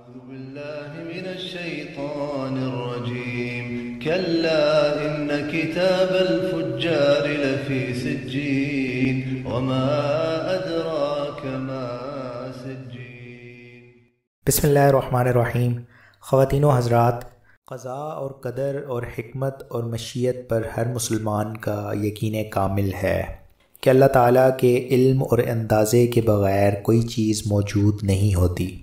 أعوذ بالله من الشيطان الرجيم كلا إن كتاب الفجار لفي سجين وما أدراك ما سجين۔ بسم اللہ الرحمن الرحیم۔ خواتین و حضرات، قضاء اور قدر اور حکمت اور مشیت پر ہر مسلمان کا یقین کامل ہے کہ اللہ تعالیٰ کے علم اور اندازے کے بغیر کوئی چیز موجود نہیں ہوتی،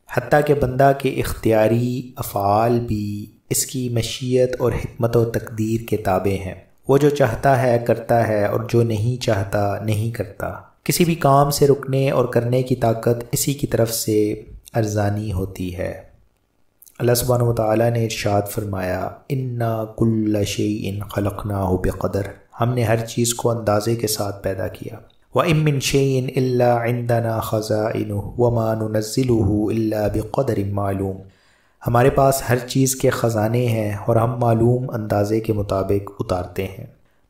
حتیٰ کہ بندہ کے اختیاری افعال بھی اس کی مشیت اور حکمت و تقدیر کے تابع ہیں۔ وہ جو چاہتا ہے کرتا ہے اور جو نہیں چاہتا نہیں کرتا۔ کسی بھی کام سے رکنے اور کرنے کی طاقت اسی کی طرف سے ارزانی ہوتی ہے۔ اللہ سبحانہ و تعالیٰ نے ارشاد فرمایا، اِنَّا كُلَّ شَيْءٍ خَلَقْنَاهُ بِقَدَرٍ، ہم نے ہر چیز کو اندازے کے ساتھ پیدا کیا۔ وَإِن مِّن شَيْءٍ إِلَّا عِندَنَا خَزَائِنُهُ وَمَا نُنَزِّلُهُ إِلَّا بِقَدَرٍ مَّعْلُومٍ، ہمارے پاس ہر چیز کے خزانے ہیں اور ہم معلوم اندازے کے مطابق اتارتے ہیں۔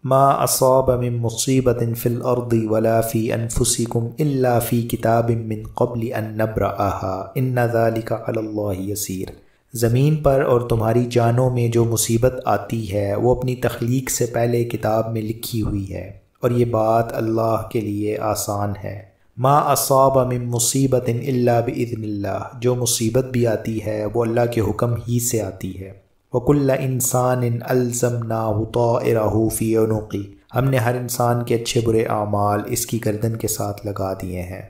ما اصاب من مصیبۃ فی الارض ولا فی انفسکم الا فی کتاب من قبل ان نبرأها ان ذلک علی اللہ یسیر، زمین پر اور تمہاری جانوں میں جو مصیبت آتی ہے وہ اپنی تخلیق سے پہلے کتاب میں لکھی ہوئی ہے، اور یہ بات اللہ کے لیے آسان ہے۔ ما اصاب من مصیبت الا باذن اللہ، جو مصیبت بھی آتی ہے وہ اللہ کے حکم ہی سے آتی ہے۔ وَكُلَّ إِنسَانٍ أَلْزَمْنَاهُ طَائِرَهُ فِي عُنُقِهِ، ہم نے ہر انسان کے اچھے برے اعمال اس کی گردن کے ساتھ لگا دیے ہیں۔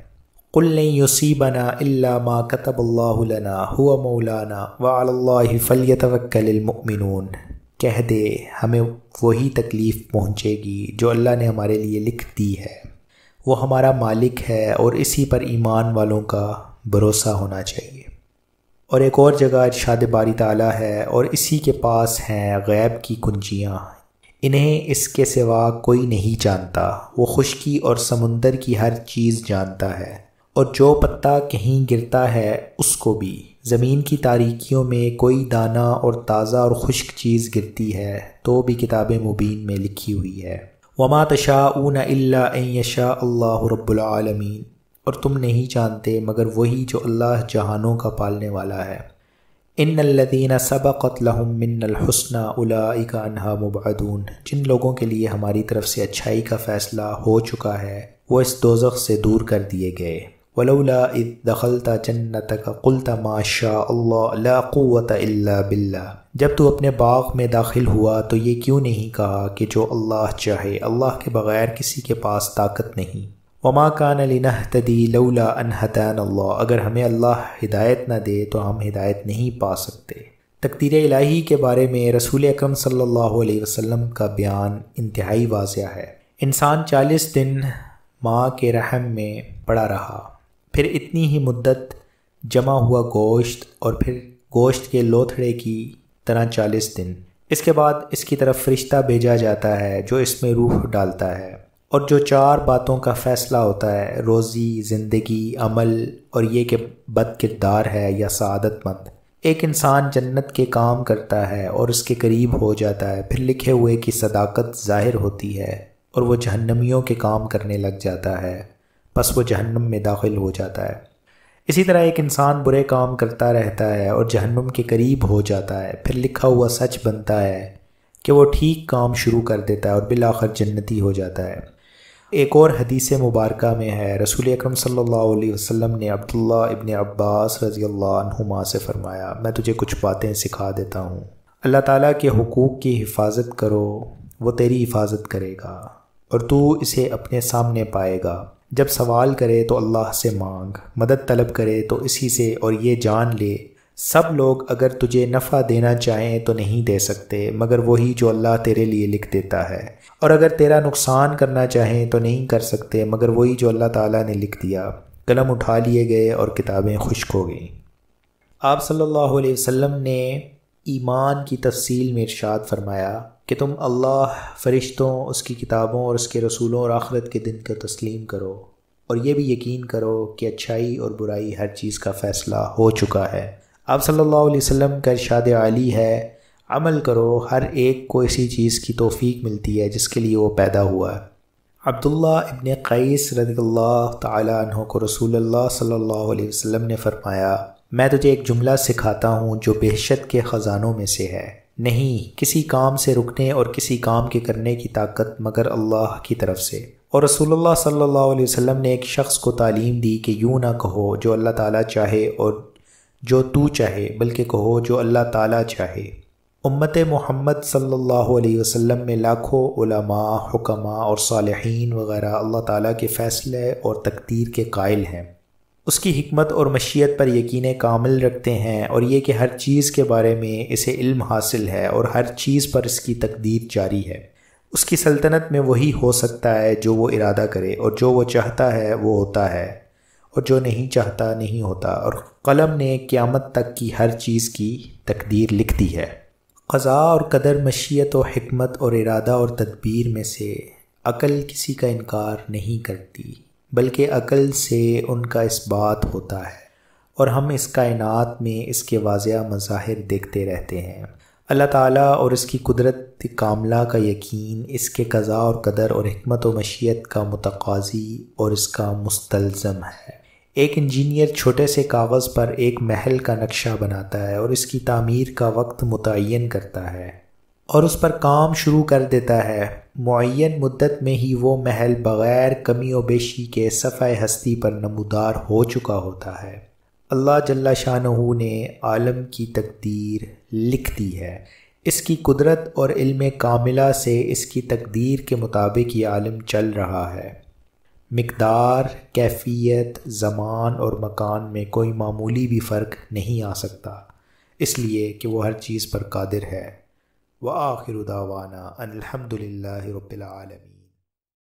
قُل لَّن يُصِيبَنَا إِلَّا مَا كَتَبَ اللَّهُ لَنَا هُوَ مَوْلَانَا وَعَلَى اللَّهِ فَلْيَتَوَكَّلِ الْمُؤْمِنُونَ، کہہ دے ہمیں وہی تکلیف پہنچے گی جو اللہ نے ہمارے لیے لکھ دی ہے، وہ ہمارا مالک ہے اور اسی پر ایمان والوں کا بھروسہ ہونا چاہیے۔ اور ایک اور جگہ ارشاد باری تعالیٰ ہے، اور اسی کے پاس ہیں غیب کی کنجیاں، انہیں اس کے سوا کوئی نہیں جانتا، وہ خشکی اور سمندر کی ہر چیز جانتا ہے، اور جو پتا کہیں گرتا ہے اس کو بھی، زمین کی تاریکیوں میں کوئی دانہ اور تازہ اور خشک چیز گرتی ہے تو بھی کتاب مبین میں لکھی ہوئی ہے۔ وَمَا تَشَاءُونَ إِلَّا أَن يَشَاءَ اللَّهُ رَبُّ الْعَالَمِينَ، اور تم نہیں چاہتے مگر وہی جو اللہ جہانوں کا پالنے والا ہے۔ ان الذین سبقت لهم منا الحسنى اولئک عنہا مبعدون، جن لوگوں کے لیے ہماری طرف سے اچھائی کا فیصلہ ہو چکا ہے وہ اس دوزخ سے دور کر دیے گئے۔ ولولا اذ دخلت جنتک قلت ما شاء اللہ لا قوة الا باللہ، جب تو اپنے باغ میں داخل ہوا تو یہ کیوں نہیں کہا کہ جو اللہ چاہے، اللہ کے بغیر کسی کے پاس طاقت نہیں۔ وما کان لنہتدی لولا ان ہدانا اللہ، اگر ہمیں اللہ ہدایت نہ دے تو ہم ہدایت نہیں پا سکتے۔ تقدیر الہی کے بارے میں رسول اکرم صلی اللہ علیہ وسلم کا بیان انتہائی واضح ہے۔ انسان 40 دن ماں کے رحم میں پڑا رہا، پھر اتنی ہی مدت جمع ہوا گوشت، اور پھر گوشت کے لوتھڑے کی طرح 40 دن۔ اس کے بعد اس کی طرف فرشتہ بھیجا جاتا ہے جو اس میں روح ڈالتا ہے، اور جو 4 باتوں کا فیصلہ ہوتا ہے، روزی، زندگی، عمل، اور یہ کہ بد کردار ہے یا سعادت مند۔ ایک انسان جنت کے کام کرتا ہے اور اس کے قریب ہو جاتا ہے، پھر لکھے ہوئے کی صداقت ظاہر ہوتی ہے اور وہ جہنمیوں کے کام کرنے لگ جاتا ہے، پس وہ جہنم میں داخل ہو جاتا ہے۔ اسی طرح ایک انسان برے کام کرتا رہتا ہے اور جہنم کے قریب ہو جاتا ہے، پھر لکھا ہوا سچ بنتا ہے کہ وہ ٹھیک کام شروع کر دیتا ہے اور بالآخر جنتی ہو جاتا ہے۔ ایک اور حدیث مبارکہ میں ہے، رسول اکرم صلی اللہ علیہ وسلم نے عبداللہ ابن عباس رضی اللہ عنہما سے فرمایا، میں تجھے کچھ باتیں سکھا دیتا ہوں، اللہ تعالیٰ کے حقوق کی حفاظت کرو، وہ تیری حفاظت کرے گا اور تو اسے اپنے سامنے پائے گا۔ جب سوال کرے تو اللہ سے مانگ، مدد طلب کرے تو اسی سے، اور یہ جان لے سب لوگ اگر تجھے نفع دینا چاہیں تو نہیں دے سکتے مگر وہی جو اللہ تیرے لیے لکھ دیتا ہے، اور اگر تیرا نقصان کرنا چاہیں تو نہیں کر سکتے مگر وہی جو اللہ تعالیٰ نے لکھ دیا۔ قلم اٹھا لیے گئے اور کتابیں خشک ہو گئیں۔ آپ صلی اللہ علیہ وسلم نے ایمان کی تفصیل میں ارشاد فرمایا کہ تم اللہ، فرشتوں، اس کی کتابوں اور اس کے رسولوں اور آخرت کے دن کا تسلیم کرو، اور یہ بھی یقین کرو کہ اچھائی اور برائی ہر چیز کا فیصلہ ہو چکا ہے۔ آپ صلی اللہ علیہ وسلم کا ارشاد عالی ہے، عمل کرو، ہر ایک کو اسی چیز کی توفیق ملتی ہے جس کے لیے وہ پیدا ہوا ہے۔ عبداللہ ابن قیس رضی اللہ تعالی عنہ کو رسول اللہ صلی اللہ علیہ وسلم نے فرمایا، میں تجھے ایک جملہ سکھاتا ہوں جو بہشت کے خزانوں میں سے ہے، نہیں کسی کام سے رکنے اور کسی کام کے کرنے کی طاقت مگر اللہ کی طرف سے۔ اور رسول اللہ صلی اللہ علیہ وسلم نے ایک شخص کو تعلیم دی کہ یوں نہ کہو جو اللہ تعالیٰ چاہے اور جو تو چاہے، بلکہ کہو جو اللہ تعالیٰ چاہے۔ امت محمد صلی اللہ علیہ وسلم میں لاکھوں علماء، حکماء اور صالحین وغیرہ اللہ تعالیٰ کے فیصلے اور تقدیر کے قائل ہیں، اس کی حکمت اور مشیت پر یقین کامل رکھتے ہیں، اور یہ کہ ہر چیز کے بارے میں اسے علم حاصل ہے اور ہر چیز پر اس کی تقدیر جاری ہے۔ اس کی سلطنت میں وہی ہو سکتا ہے جو وہ ارادہ کرے، اور جو وہ چاہتا ہے وہ ہوتا ہے، اور جو نہیں چاہتا نہیں ہوتا، اور قلم نے قیامت تک کی ہر چیز کی تقدیر لکھ دی ہے۔ قضاء اور قدر، مشیت و حکمت اور ارادہ اور تدبیر میں سے عقل کسی کا انکار نہیں کرتی، بلکہ عقل سے ان کا اثبات ہوتا ہے، اور ہم اس کائنات میں اس کے واضح مظاہر دیکھتے رہتے ہیں۔ اللہ تعالیٰ اور اس کی قدرت کاملہ کا یقین اس کے قضاء اور قدر اور حکمت و مشیت کا متقاضی اور اس کا مستلزم ہے۔ ایک انجینئر چھوٹے سے کاغذ پر ایک محل کا نقشہ بناتا ہے اور اس کی تعمیر کا وقت متعین کرتا ہے اور اس پر کام شروع کر دیتا ہے۔ معین مدت میں ہی وہ محل بغیر کمی و بیشی کے صفحہ ہستی پر نمودار ہو چکا ہوتا ہے۔ اللہ جل شانہ نے عالم کی تقدیر لکھ دی ہے۔ اس کی قدرت اور علم کاملہ سے اس کی تقدیر کے مطابق یہ عالم چل رہا ہے۔ مقدار، کیفیت، زمان اور مکان میں کوئی معمولی بھی فرق نہیں آ سکتا، اس لیے کہ وہ ہر چیز پر قادر ہے۔ وآخر دعوانا ان الحمد للہ رب العالمین۔